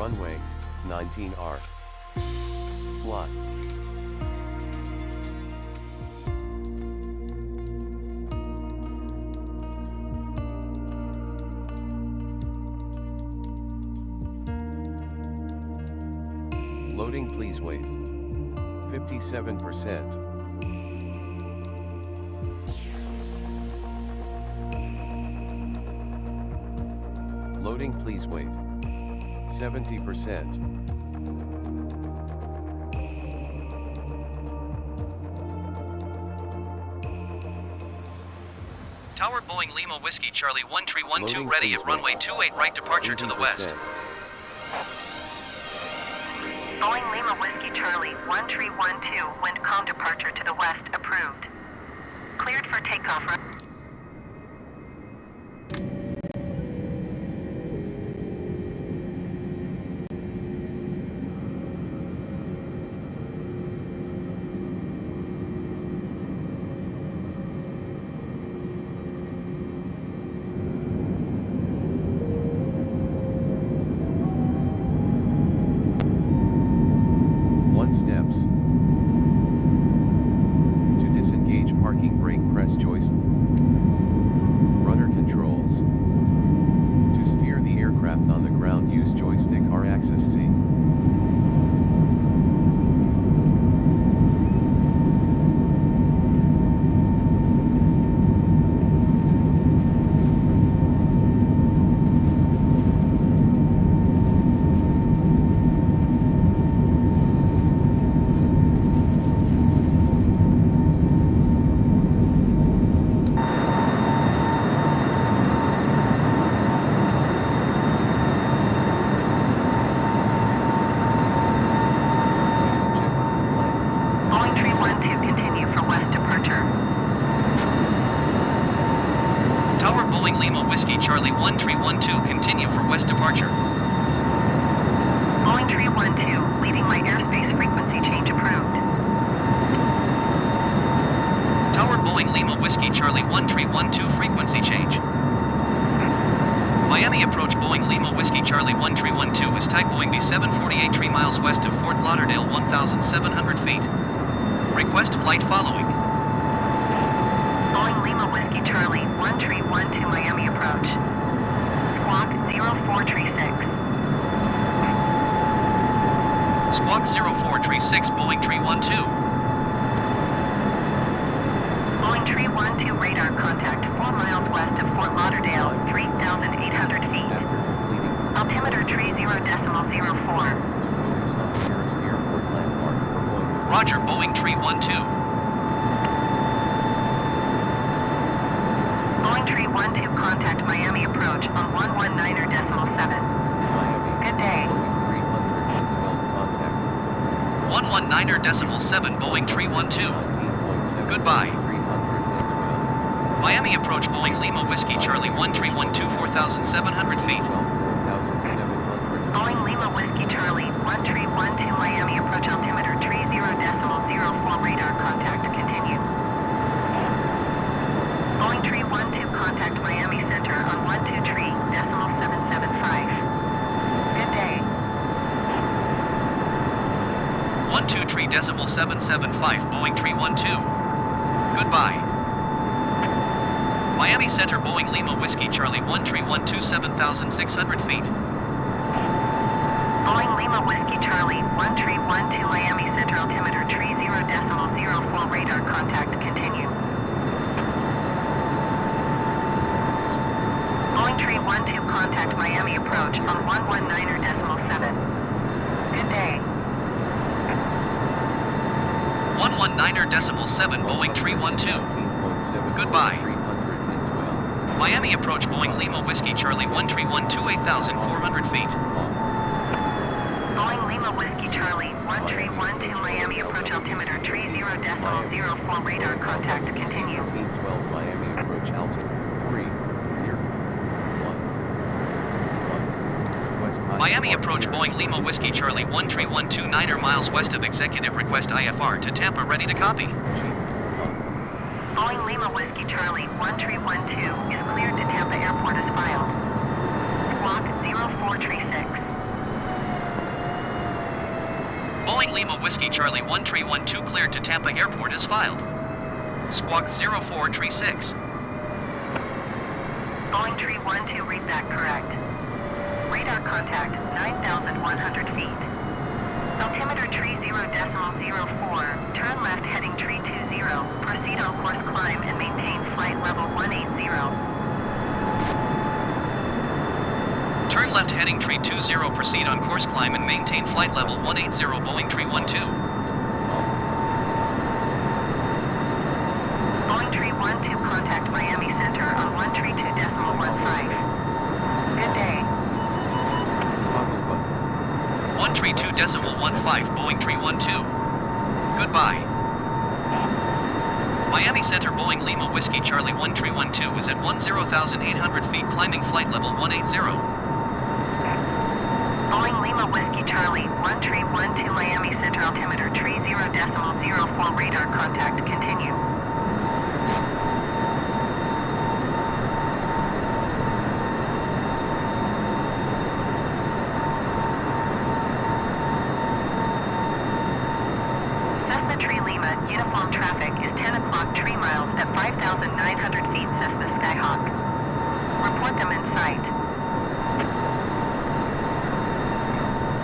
Runway, 19R. Fly. Loading, please wait. 57%. Loading, please wait. 70%. Tower Boeing Lima Whiskey Charlie 1312 Loading, ready please at runway wait. 28 right departure to the west. 80%. Boeing Lima Whiskey Charlie 1312 wind calm departure to the west approved. Cleared for takeoff. Steps. To disengage parking brake, press joystick. Rudder controls. To steer the aircraft on the ground, use joystick or axis C. Tower Boeing Lima Whiskey Charlie 1312 continue for west departure. Boeing 312, leaving my airspace frequency change approved. Tower Boeing Lima Whiskey Charlie 1312 frequency change. Miami approach Boeing Lima Whiskey Charlie 1312 is type Boeing B748 3 miles west of Fort Lauderdale 1,700 feet. Request flight following. Boeing Lima Whiskey Charlie 1312 Miami approach. Squawk 0436. Squawk 0436 Boeing 312. Boeing 312 radar contact 4 miles west of Fort Lauderdale, 3,800 feet. Altimeter 30.04. Focus on the nearest airport landmark for Boeing. Roger, Boeing 312. Boeing 312 contact Miami approach on 119.7. Miami. Good day. Boeing 312 contact. 119.7 Boeing 312. 19.7. Goodbye. 312. Miami approach Boeing Lima Whiskey Charlie 1312 4,700 feet. 4,700. Boeing Lima Whiskey Charlie 1312 Miami approach altimeter 30.04 radar contact continue. Boeing 312 contact Miami Center on 123.775. Good day. 123.775 Boeing 312. Goodbye. Miami Center Boeing Lima Whiskey Charlie 1312 7,600 feet. Boeing Lima Whiskey Charlie 1312 Miami Center altimeter 30.04 radar contact continue. Boeing 312 contact Miami approach on 119.7. Good day. 119.7 Boeing 312. 19.7. Goodbye. 312. Miami approach Boeing Lima Whiskey Charlie 1312 8,400 feet. Boeing Lima Whiskey Charlie 1312 Miami approach altimeter 30.04 radar contact continue. 1312 Miami approach altimeter 3 near 1. Request Miami IFR approach clearance. Boeing Lima Whiskey Charlie 1312 9 miles west of executive request IFR to Tampa ready to copy. Boeing Lima Whiskey Charlie 1312 is cleared to Tampa Airport as filed. Squawk 0436. Boeing Lima Whiskey Charlie 1312 cleared to Tampa Airport as filed. Squawk 0436. Boeing 312, read that correct. Radar contact 9,100 feet. Altimeter tree 0.04. Turn left heading tree 20. Proceed on course climb and maintain flight level 180. Turn left heading tree 20. Proceed on course climb and maintain flight level 180. Boeing 312. Boeing 312, contact Miami Center on 132.15. Good day. Toggle button. 132.15. Boeing 312. Goodbye. Miami Center Boeing Lima Whiskey Charlie 1312 is at 10,800 feet climbing flight level 180. Boeing Lima Whiskey Charlie 1312 Miami Center altimeter tree 0.04 radar contact continue. Cessna Tree Lima, uniform traffic is 10 o'clock 3 miles at 5,900 feet Cessna Skyhawk. Report them in sight.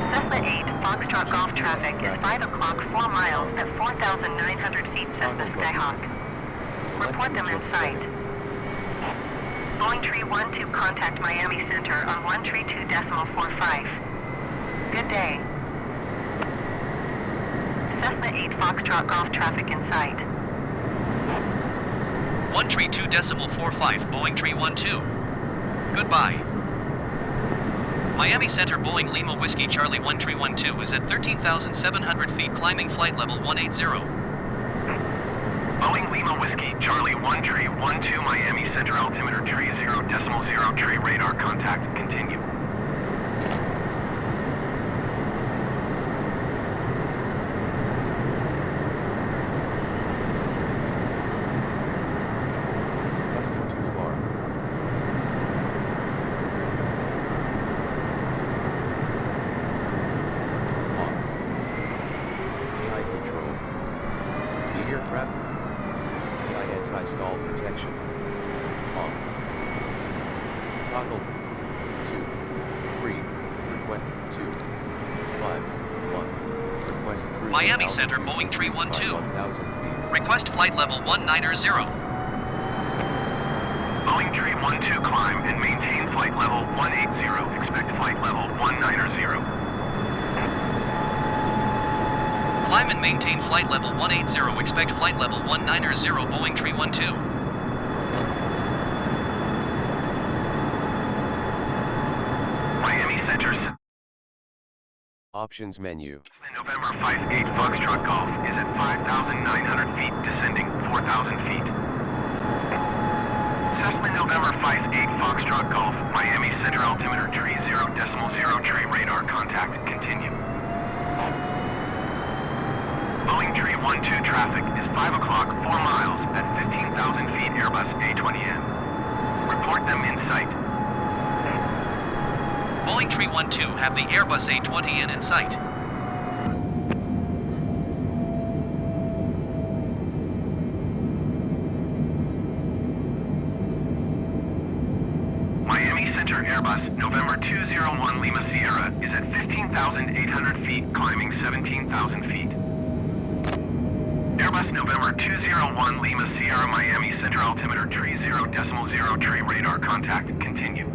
Cessna 8, Foxtrot Golf traffic is 5 o'clock 4 miles at 4,900 feet Cessna Skyhawk. Report them in sight. Boeing 312, contact Miami Center on 132.45. Good day. Cessna 8, Foxtrot Golf traffic in sight. 132.45 Boeing 312. Goodbye. Miami Center Boeing Lima Whiskey Charlie 1312 is at 13,700 feet climbing flight level 180. Boeing Lima Whiskey Charlie 1312 Miami Center altimeter tree 0.0 tree radar contact continue. Custom toolbar. On. AI control. The aircraft. AI anti-stall protection. On. Toggle. 2. 3. Request 2. 5. 1. Request cruise. Miami altitude Center Boeing 312. 1,000 feet. Request flight level 190. Boeing 312 climb and maintain flight level 180. Expect flight level 190. Climb and maintain flight level 180. Expect flight level 190. Boeing 312. Miami Center. Options menu. November 58 Foxtrot Golf is at 5,900 feet, descending 4,000 feet. Cessna November 58 Foxtrot Golf, Miami Center altimeter tree 0.0 tree radar contact continue. Boeing 312 traffic is 5 o'clock 4 miles at 15,000 feet Airbus A20M. Report them in sight. Boeing 312 have the Airbus A20N in sight. Miami Center Airbus November 201 Lima Sierra is at 15,800 feet, climbing 17,000 feet. Airbus November 201 Lima Sierra Miami Center altimeter tree 0.0 tree radar contact continue.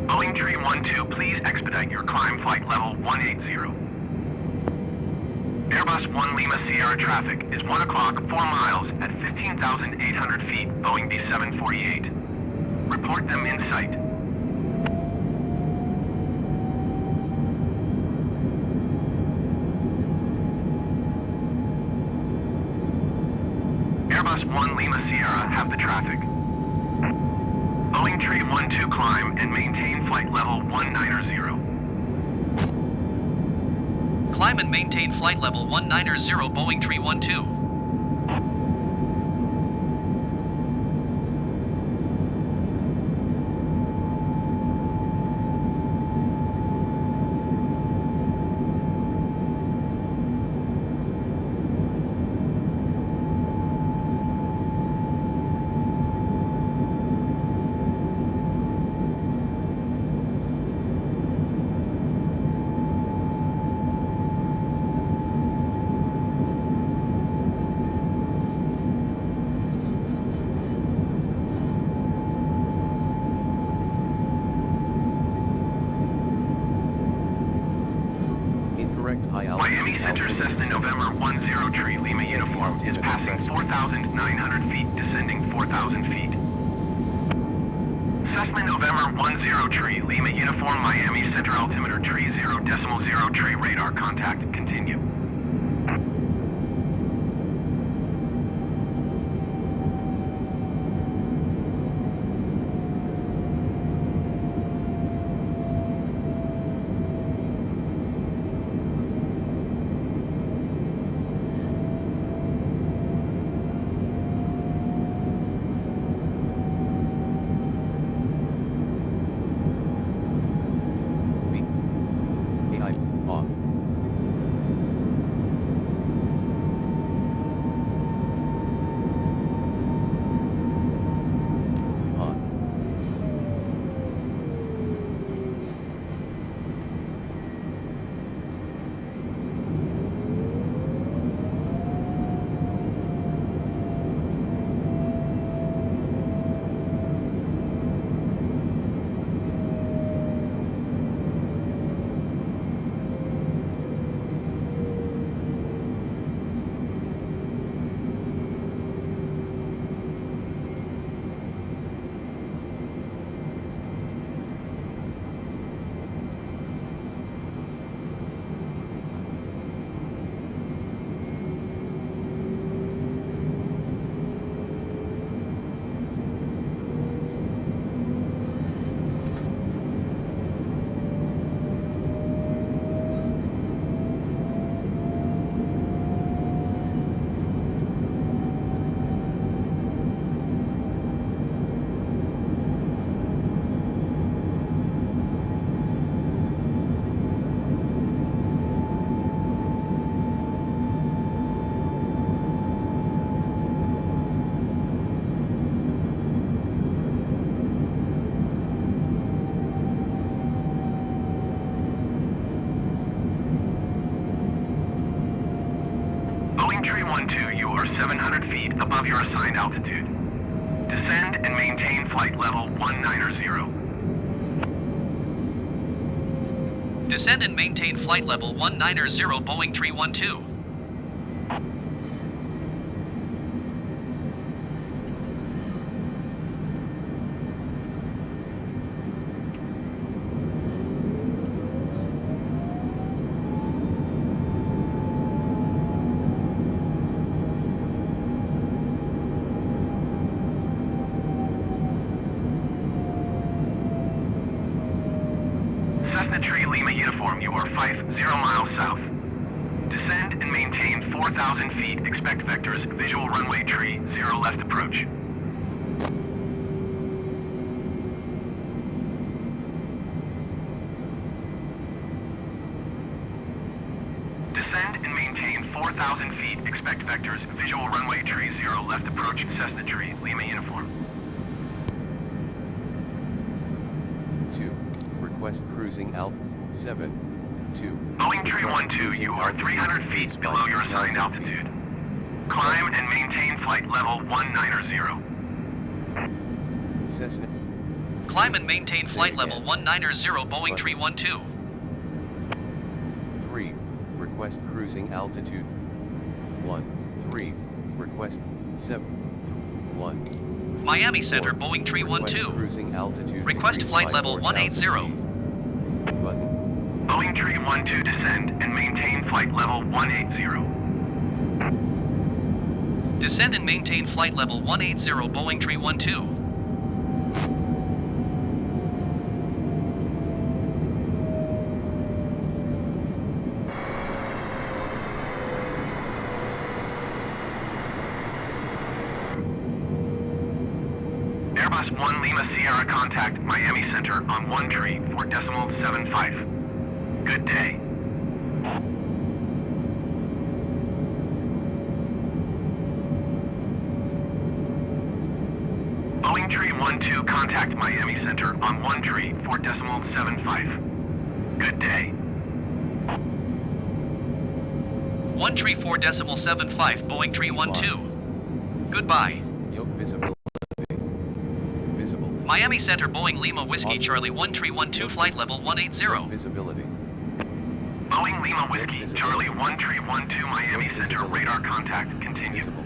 Boeing 312, please expedite your climb flight level 180. Airbus 1 Lima Sierra traffic is 1 o'clock 4 miles at 15,800 feet, Boeing B748. Report them in sight. Airbus 1 Lima Sierra have the traffic. Boeing 312 climb and maintain flight level 190. Climb and maintain flight level 190 Boeing 312. high altitude. Miami Center Cessna November 10 Tree Lima uniform is passing 4,900 feet, descending 4,000 feet. Cessna November 10 Tree Lima uniform Miami Center altimeter tree 0.0 tree radar contact continue. Off. On. Boeing Tree 12, you are 700 feet above your assigned altitude. Descend and maintain flight level 190. Descend and maintain flight level 190 Boeing Tree 12. Cessna Tree Lima uniform, you are 50 miles south. Descend and maintain 4,000 feet. Expect vectors, visual runway tree, 0 left approach. Descend and maintain 4,000 feet. Expect vectors, visual runway tree, 0 left approach. Cessna Tree Lima uniform. 2. Request cruising alt. 7. 2. Boeing Tree 12, you are 300 feet below your assigned altitude. Climb and maintain flight level 190. Cessna. Climb and maintain flight level 190 Boeing Tree 12. 3. Request cruising altitude. 1. 3. Request 7. 1. Miami Center 4. Boeing Tree Request 12. cruising altitude. Request decreased flight by level 4,000 180. feet. Button. Boeing Tree 12, descend and maintain flight level 180. Descend and maintain flight level 180 Boeing Tree 12. Airbus 1 Lima Sierra contact Miami Center on 1 Tree 4.75. Good day. Boeing Tree 12 contact Miami Center on 1 Tree 4.75. Good day. 1 Tree 4.75 Boeing Tree 12. Goodbye. Yoke visibility. Visible. Miami Center Boeing Lima Whiskey Charlie 1 Tree 12 flight level 180. Visibility. Boeing Boeing Lima Whiskey, Visible. Charlie 1312 Miami Yoke Center, visibility. radar contact, continue. Visible.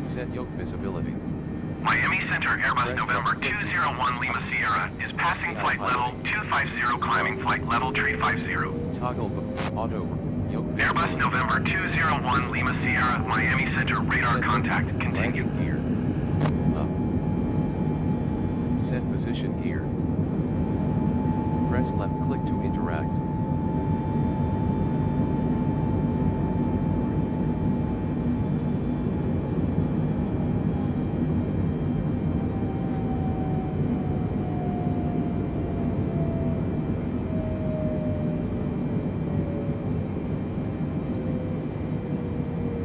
Set yoke visibility. Miami Center Airbus Press November left click to 201 Lima Sierra is passing Now flight level piloting. 250, climbing flight level 350. Toggle auto yoke Airbus visibility. November 201 Lima Sierra, Miami Center, radar Set contact, continue. landing gear. Up. Set position gear. Press left click to interact.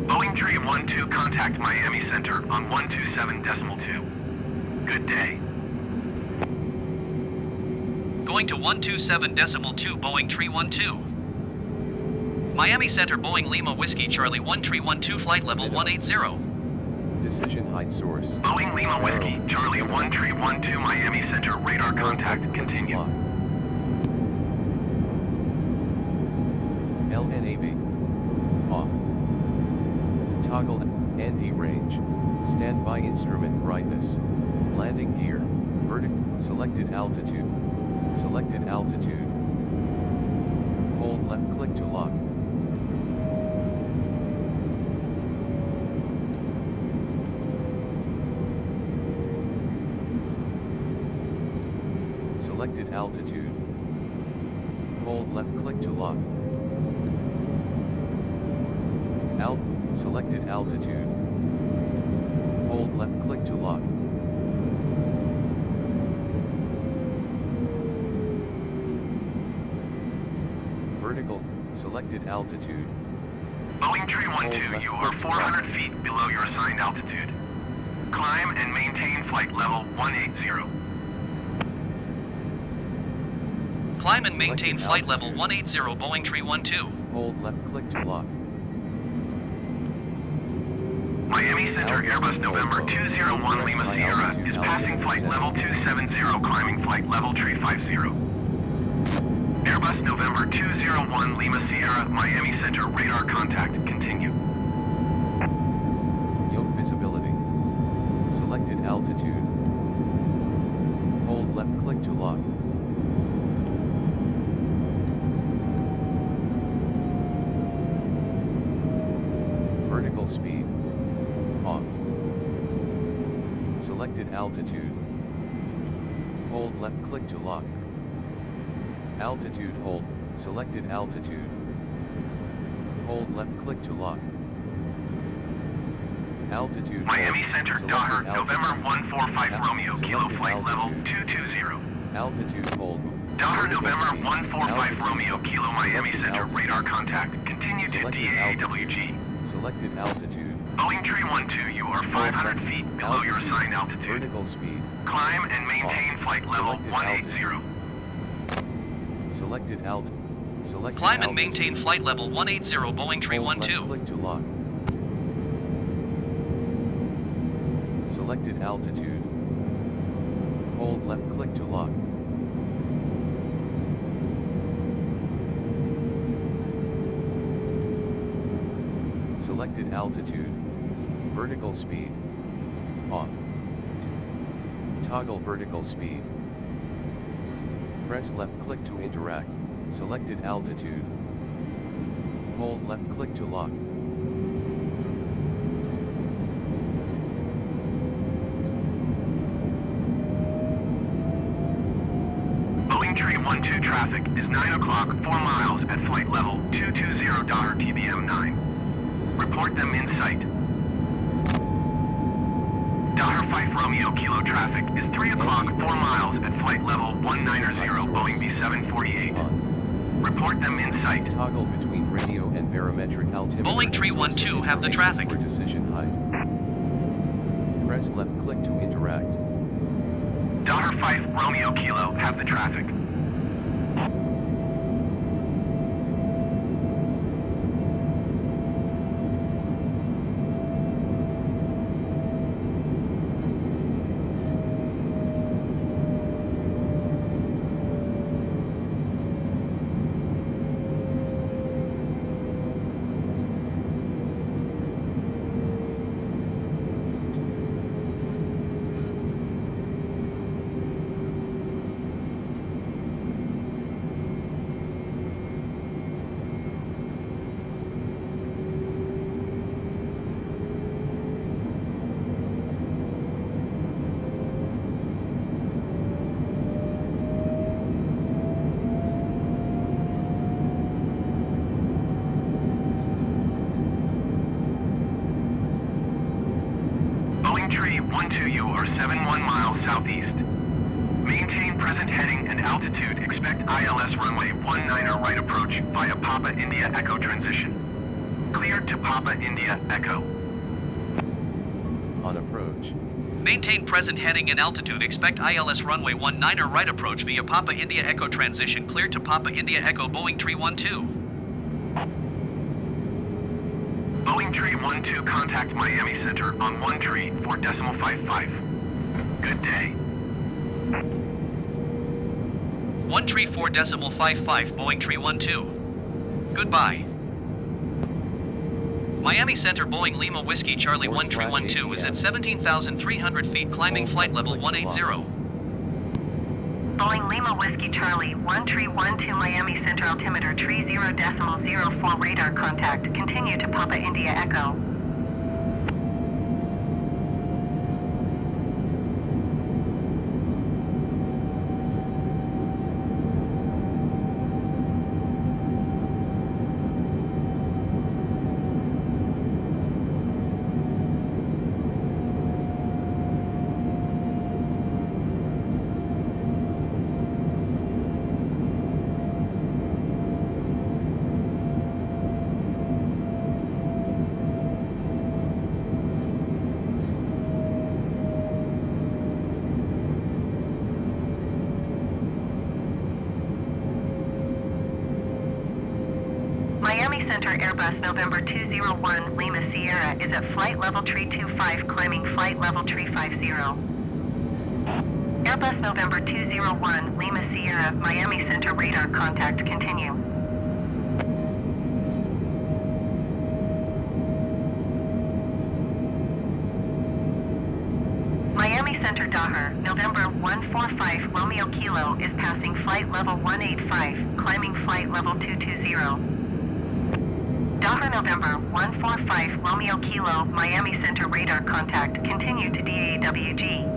Boeing 312, contact Miami Center on 127.2. Good day. Going to 127.2 Boeing 312. Miami Center Boeing Lima Whiskey Charlie 1312 flight level 180. Decision height source. Boeing Lima Whiskey, Charlie 1312 Miami Center, radar contact, continue. Lock. LNAV. Off. Toggle ND range. Standby instrument brightness. Landing gear. Vertical. Selected altitude. Selected altitude. Hold left click to lock. Selected altitude. Hold left click to lock. Selected altitude. Hold left click to lock. Vertical. Selected altitude. Boeing 312, you are 400 feet below your assigned altitude. Climb and maintain flight level 180. Climb and maintain Selected flight level altitude. 180 Boeing 312. Hold left click to lock. Miami Center Airbus November 201 Lima Sierra is passing flight level 270, climbing flight level 350. Airbus November 201 Lima Sierra, Miami Center, radar contact, continue. Yoke visibility. Selected altitude. Hold left click to lock. Vertical speed. Off. Selected altitude. Hold left click to lock. Altitude hold. Selected altitude. Hold left click to lock. Altitude. Miami hold. Center, Selected Daughter, November altitude. 145 Romeo, Kilo Selected flight level altitude. 220. Altitude hold. Daughter, Vertical November speed. 145 Altitude. Romeo, Kilo Miami Selected Center, altitude. radar contact, continue to Selected DAWG. Selected altitude. Boeing 312, you are 500 feet below your assigned altitude. Vertical speed. Climb and maintain flight level Selected 180. Selected alt. Selected Climb and altitude. maintain flight level 180 Boeing Hold left 312. click to lock. Selected altitude. Hold left click to lock. Selected altitude. Vertical speed. Off. Toggle vertical speed. Press left click to interact. Selected altitude. Hold left click to lock. Boeing 312 traffic is 9 o'clock, 4 miles at flight level 220 Daughter TBM 9. Report them in sight. Daughter 5 Romeo Kilo traffic is 3 o'clock, 4 miles at flight level 190 Boeing B748. On. Report them in sight. Toggle between radio and barometric altimeter. Boeing to 312 source have the information traffic. For decision height. Press left click to interact. Daughter 5 Romeo Kilo have the traffic. 1312, you are 71 miles southeast. Maintain present heading and altitude. Expect ILS runway 19 right approach via Papa India Echo transition. Cleared to Papa India Echo. On approach. Maintain present heading and altitude. Expect ILS runway 19 right approach via Papa India Echo transition. Cleared to Papa India Echo Boeing 312. Boeing 312, contact Miami Center on 134.55. Good day. 134.55 Boeing 312. Goodbye. Miami Center Boeing Lima Whiskey Charlie 1312 is at 17,300 feet, climbing flight level 180. Boeing Lima Whiskey Charlie 1312 Miami Center altimeter 30.04 radar contact. Continue to Papa India Echo. Miami Center Airbus November 201 Lima Sierra is at flight level 325, climbing flight level 350. Airbus November 201 Lima Sierra, Miami Center radar contact. Continue. Miami Center Daher, November 145 Romeo Kilo is passing flight level 185, climbing flight level 220. Daher November 145 Romeo Kilo, Miami Center radar contact. Continue to DAWG.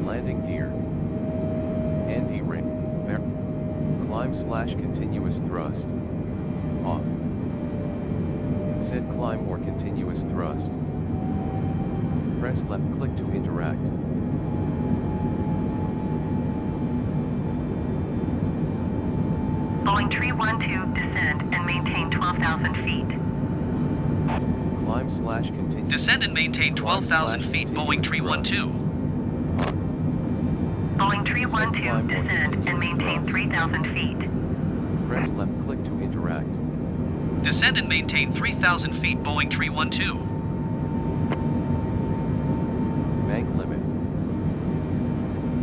Landing gear. Anti-ring. Climb/continuous thrust. Off. Set climb or continuous thrust. Press left click to interact. Boeing 312, descend and maintain 12,000 feet. Climb/continue. Descend and maintain 12,000 feet Boeing 312. Boeing 312, descend and maintain 3,000 feet. Press left click to interact. Descend and maintain 3,000 feet Boeing 312. Bank limit.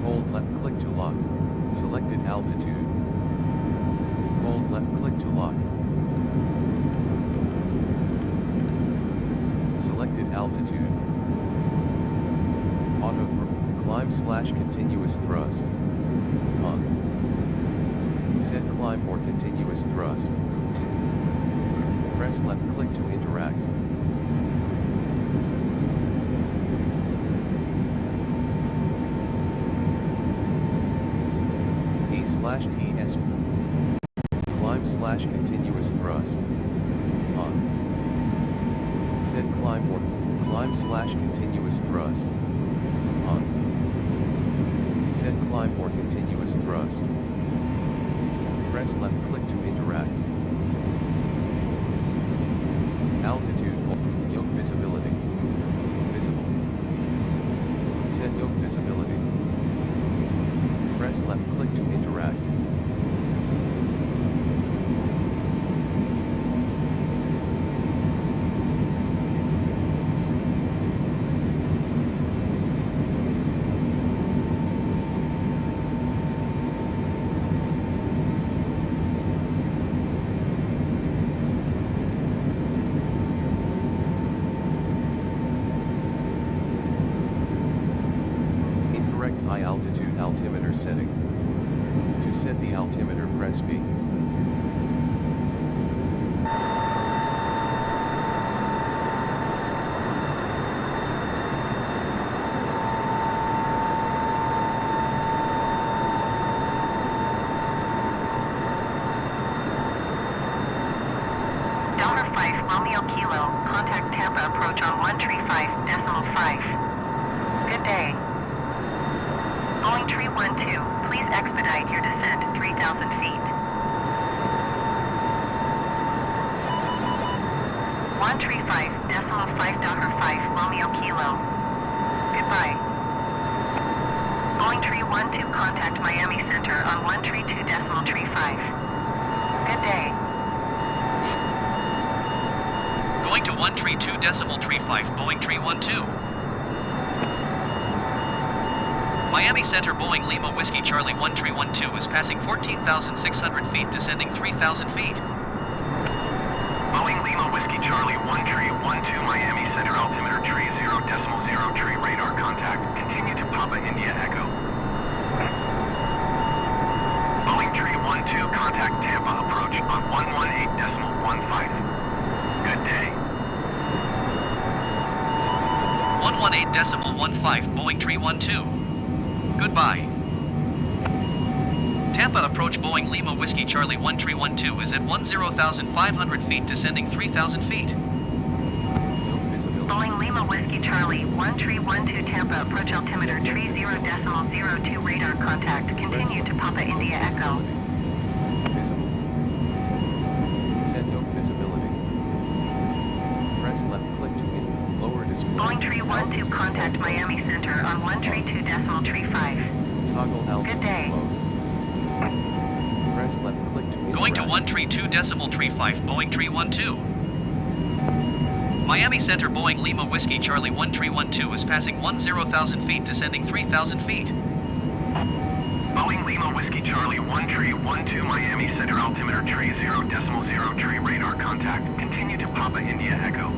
Hold left click to lock. Selected altitude. Hold left click to lock. Selected altitude. Auto climb/continuous thrust. On. Set climb or continuous thrust. Press left click to interact. E/TS. Climb/continuous thrust. On. Set climb or climb/continuous thrust. On. Set climb or continuous thrust. Press left click to interact. Altitude. Yoke visibility. Visible. Set yoke visibility. Press left click to interact. High altitude altimeter setting. To set the altimeter, press B. Romeo Kilo, contact Tampa approach on 135.5. Good day. Boeing 312, please expedite your descent 3,000 feet. 135.5 Romeo Kilo. Goodbye. Boeing 312, contact Miami Center on 132.35. Good day. Going to 132.35 Boeing 312. Miami Center Boeing Lima Whiskey Charlie 1312 is passing 14,600 feet, descending 3,000 feet. Boeing Lima Whiskey Charlie 1312 Miami Center altimeter tree 0.0 tree radar contact. Continue to Papa India Echo. Boeing 312 contact Tampa approach on 118.15. Good day. 118.15 Boeing 312. Goodbye. Tampa approach Boeing Lima Whiskey Charlie 1312 is at 10,500 feet, descending 3,000 feet. Boeing Lima Whiskey Charlie 1312 Tampa approach altimeter tree 0.02 radar contact. Continue to Papa India Echo. Visible. Set no visibility. Press left click to lower display. Boeing 312 contact Miami Center on 132.35. Toggle altitude. Good day. Mode. Press left click to Going to interact. 132.35 Boeing 312. Miami Center Boeing Lima Whiskey Charlie 1312 is passing 10,000 feet, descending 3,000 feet. Boeing Lima Whiskey Charlie 1312 Miami Center altimeter tree 0.0 tree radar contact. Continue to Papa India Echo.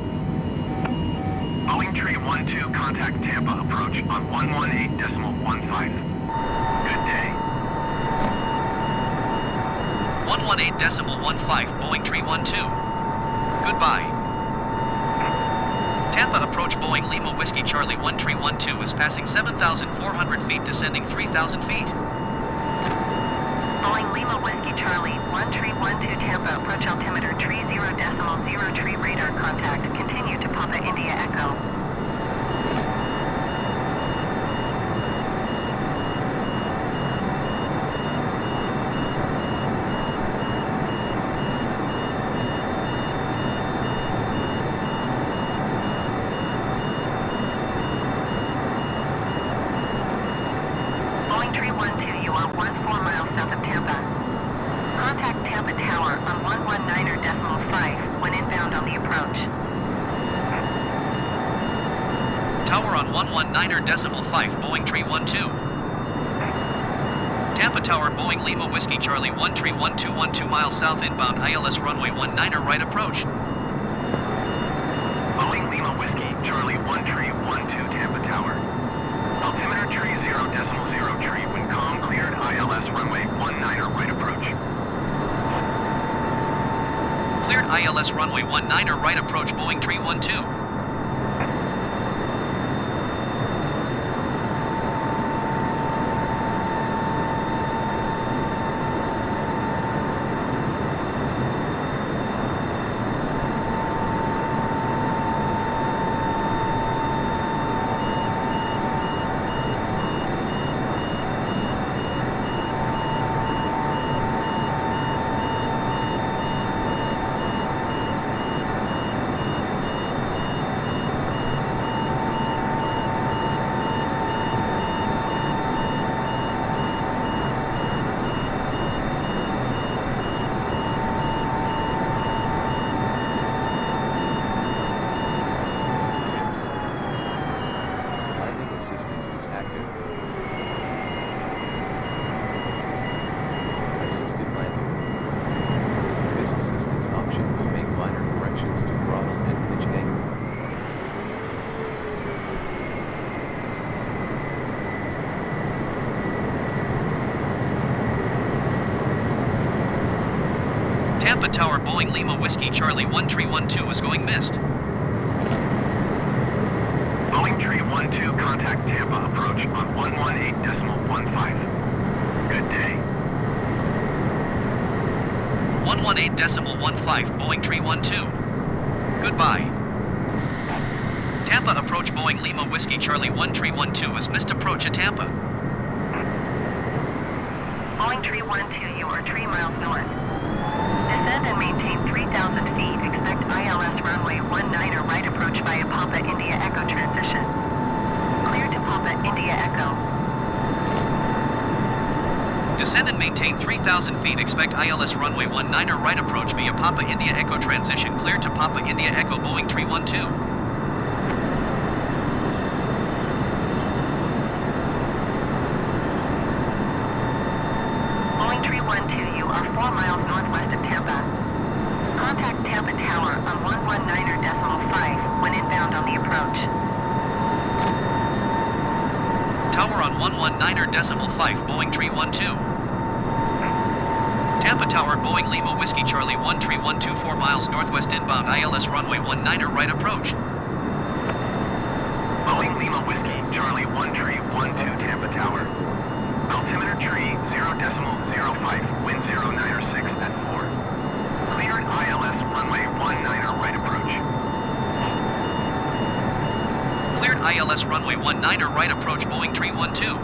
Boeing 312 contact Tampa approach on 118.15. Good day. 118.15 Boeing 312. Goodbye. Tampa approach Boeing Lima Whiskey Charlie 1312 is passing 7,400 feet, descending 3,000 feet. Boeing Lima Whiskey Charlie 1312 Tampa approach altimeter tree 0.0 tree radar contact. Continue to Papa India Echo. Boeing 312, you are 14 miles south of Tampa. Contact Tampa Tower on 119.5 when inbound on the approach. Tower on 119.5 Boeing 312. Tampa Tower Boeing Lima Whiskey Charlie 1312 2 miles south inbound ILS runway 19 right approach. Boeing Lima Whiskey Charlie 1312 Tampa Tower. Altimeter tree 0.0 tree when calm cleared ILS runway 19 right approach. Cleared ILS runway 19 right approach Boeing 312. Charlie 1312 is going missed. Boeing tree 12, contact Tampa approach on 118.15. Good day. 118.15 Boeing tree 12. Goodbye. Tampa approach Boeing Lima Whiskey Charlie 1312 is missed approach at Tampa. Boeing tree 12, you are 3 miles north. Descend and maintain 3,000 feet. Expect ILS runway 19 or right approach via Papa India Echo transition. Clear to Papa India Echo. Descend and maintain 3,000 feet. Expect ILS runway 19 or right approach via Papa India Echo transition. Clear to Papa India Echo Boeing tree 12. Boeing tree 12, you are 4 miles northwest of Tampa. Contact Tampa Tower on 119.5 when inbound on the approach. Tower on 119.5 Boeing tree 12. Tampa Tower Boeing Lima Whiskey Charlie 1312 4 miles northwest inbound ILS runway 19 or right approach. Boeing Lima Whiskey Charlie 1312 Tampa Tower. Altimeter tree 0.05, wind 096 at 4. Cleared ILS runway 19 or right approach. Cleared ILS runway 19 or right approach Boeing tree 12.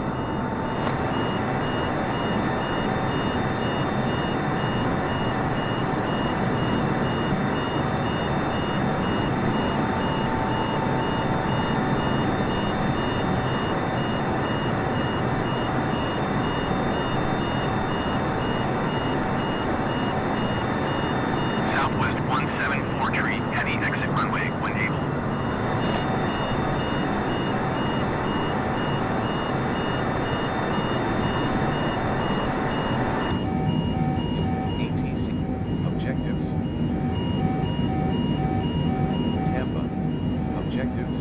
Southwest 174 tree, heavy exit runway when able. ATC. Objectives. Tampa. Objectives.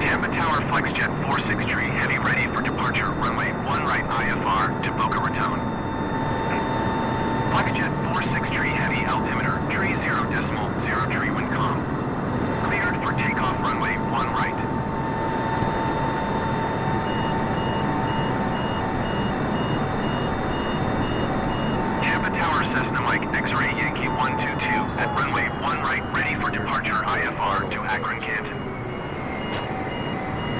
Tampa Tower FlexJet 46 tree, heavy ready for departure, runway 1 right IFR to Boca Raton. FlexJet 46 tree, heavy altimeter, tree 0.0 tree wind calm. Cleared for takeoff, runway 1 right. Tampa Tower Cessna Mike X-ray Yankee 122 at runway 1 right, ready for departure IFR to Akron Canton.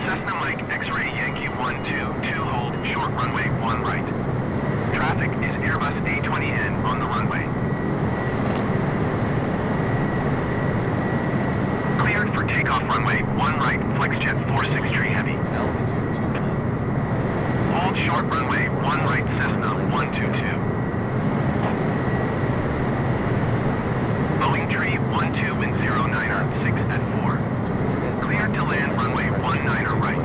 Cessna Mike X-ray Yankee 122 hold short runway 1 right. Traffic is Airbus A20N on the runway. Cleared for takeoff, runway 1 right, FlexJet 46 tree heavy. Altitude 2 knot. Hold short runway 1 right, Cessna 122. Boeing tree 12 wind 096 at 4. Cleared to land runway 19 right.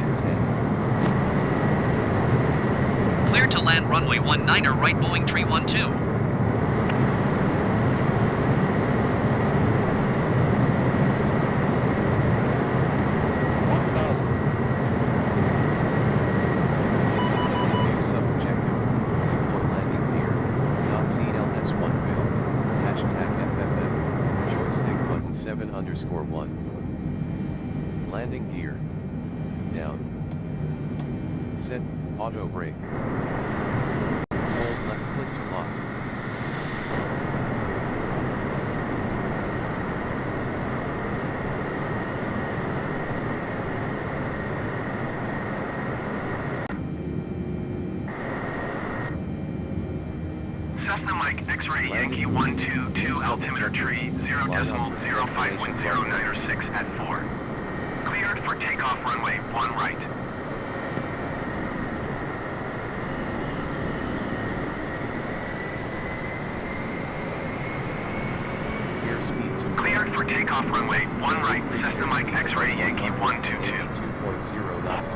Cleared to land runway 19 right Boeing tree 12. New sub-objective. Deploy landing gear. .cls1 fill. Hashtag FFF. Joystick button 7_1. Landing gear. Down. Set. Auto brake. Hold left click to lock. Cessna Mike X-ray Yankee 122 altimeter tree 0.05 wind 096 at 4. Cleared for takeoff runway 1 right. Airspeed 2. Cleared for takeoff runway 1 right, Cessna Mike X-ray Yankee 122. 2.0 knots.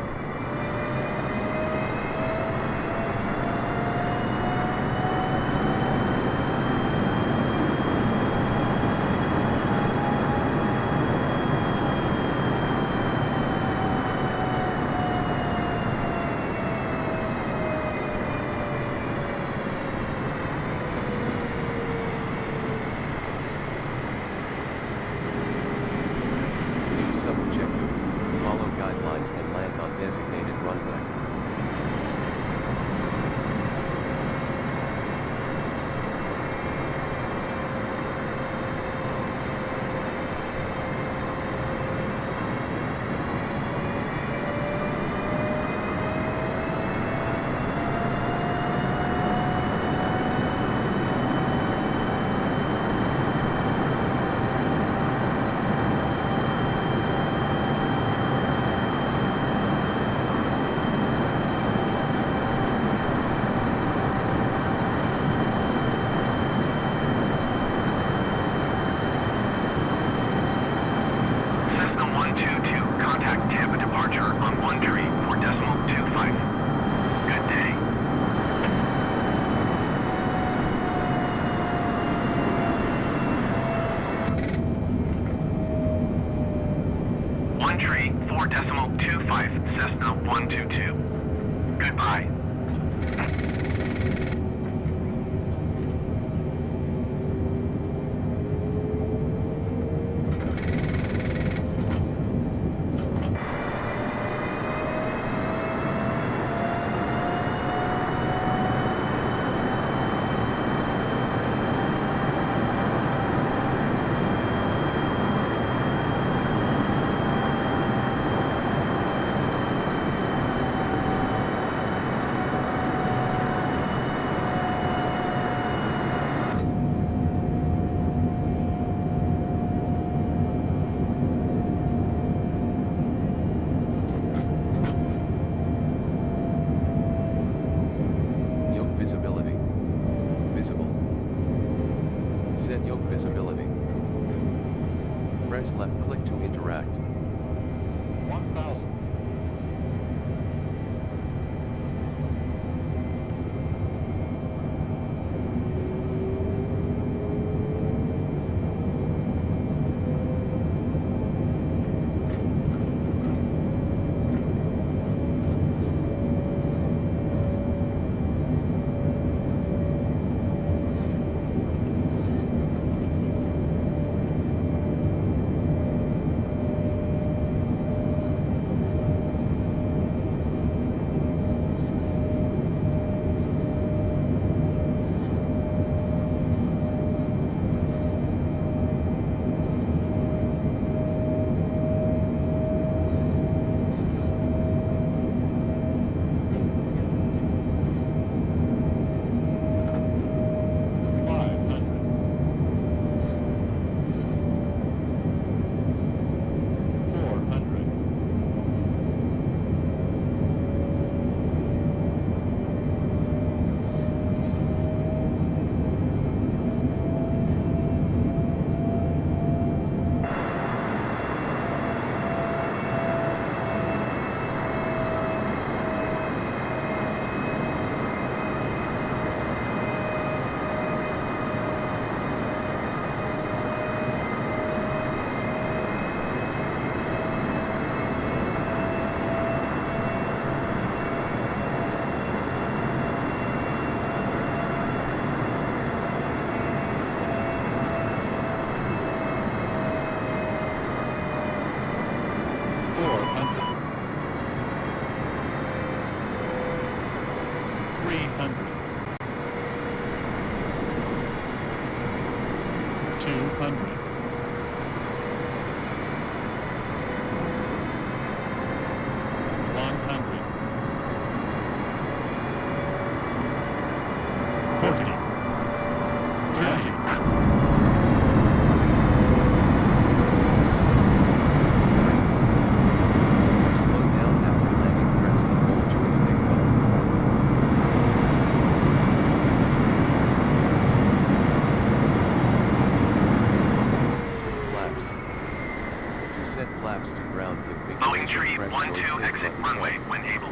122. Goodbye. Visibility. Visible. Set yoke visibility. Press left click to interact. 1000. Flaps to ground Boeing configuration. Tree Press 12 joystick exit button runway 12. when able.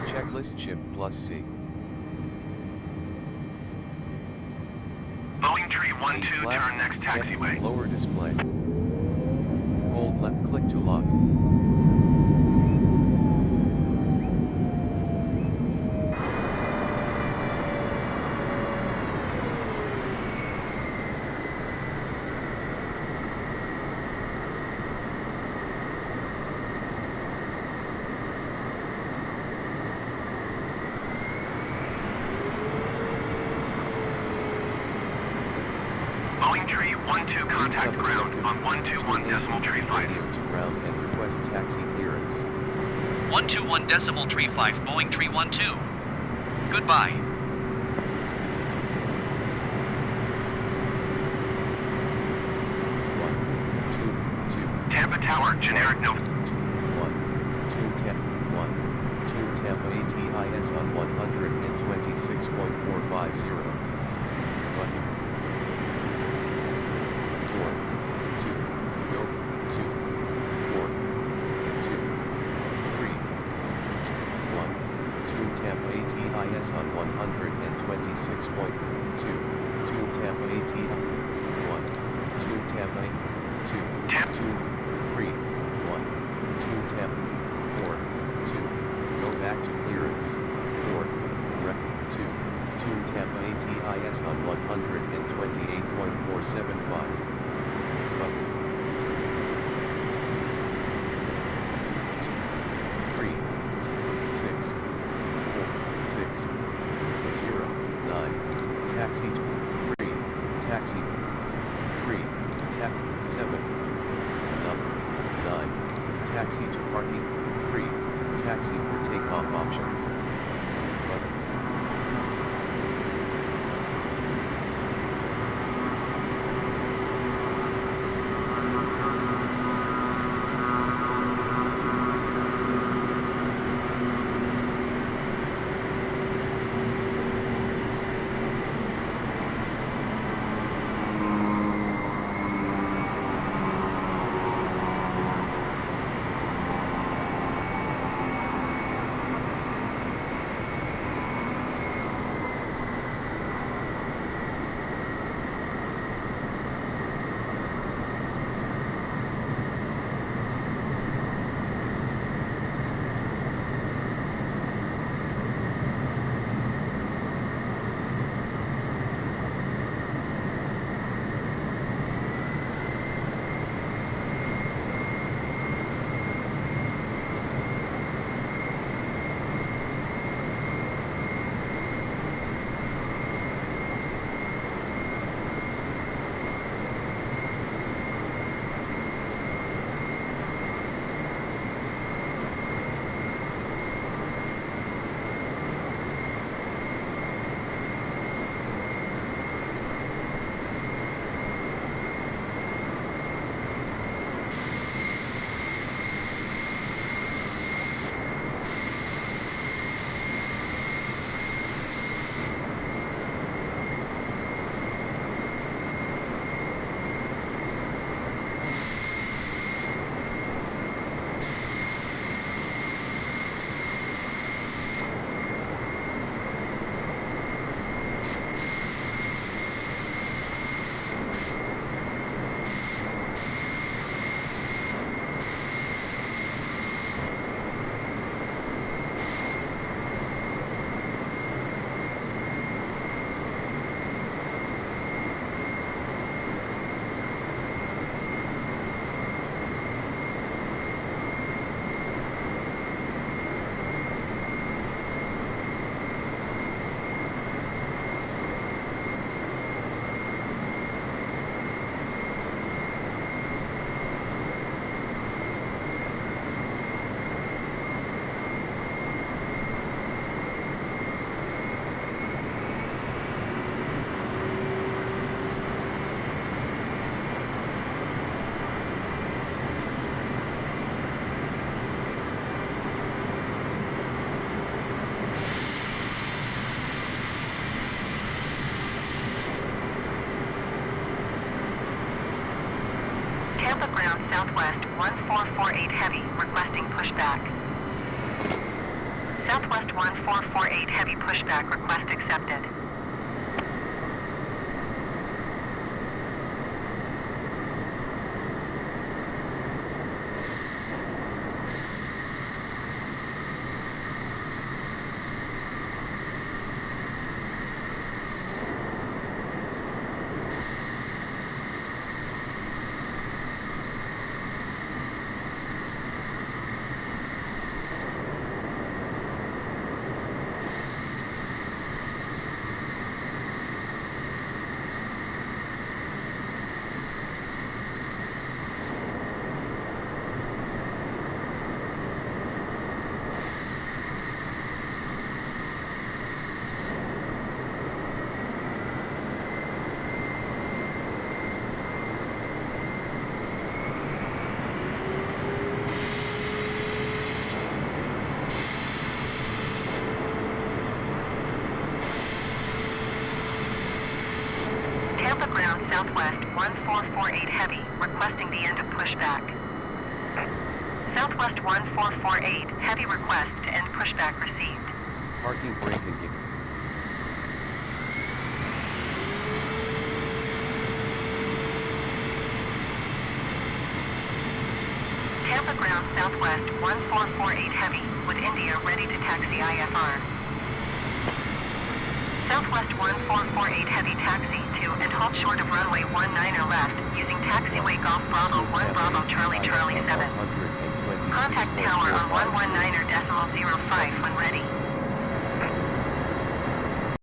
Checklist Shift plus C. Boeing Tree A 12 slap, turn next step, taxiway. lower display. Hold left click to lock. Boeing Tree 12 contact ground on 121.35. Radio to ground and request taxi clearance. 121.35 Boeing Tree 12. Goodbye. Tampa Tower, generic note. 1, 2, 10, 1, 2, 10. Tampa ATIS on 126.450. Button. 4, 2, go, 2, 4, 2, 3, 2, 1, 2 Tampa ATIS on 126.2, 2 Tampa ATIS, 1, 2 Tampa, 2, 2, 3, 1, 2 Tampa, 4, 2, go back to clearance, 4, rep, 2, 2 Tampa ATIS on 128.475. Button. 2, 3, 6, 4, 6, 0, 9, taxi, 3, taxi, 3, tap, 7, 9, taxi to parking, 3, taxi for takeoff options. Button. Tampa ground southwest 1448 heavy, requesting pushback. Southwest 1448 heavy pushback, request accepted. Tampa ground southwest 1448 heavy, requesting the end of pushback. Southwest 1448, heavy request to end pushback received. Parking brake engine. Tampa ground southwest 1448 heavy, with India ready to taxi IFR. Southwest 1448 heavy taxi to and halt short of runway 19 or left, using taxiway Golf Bravo 1 Bravo Charlie Charlie 7. Contact tower on 119 or decimal 05 when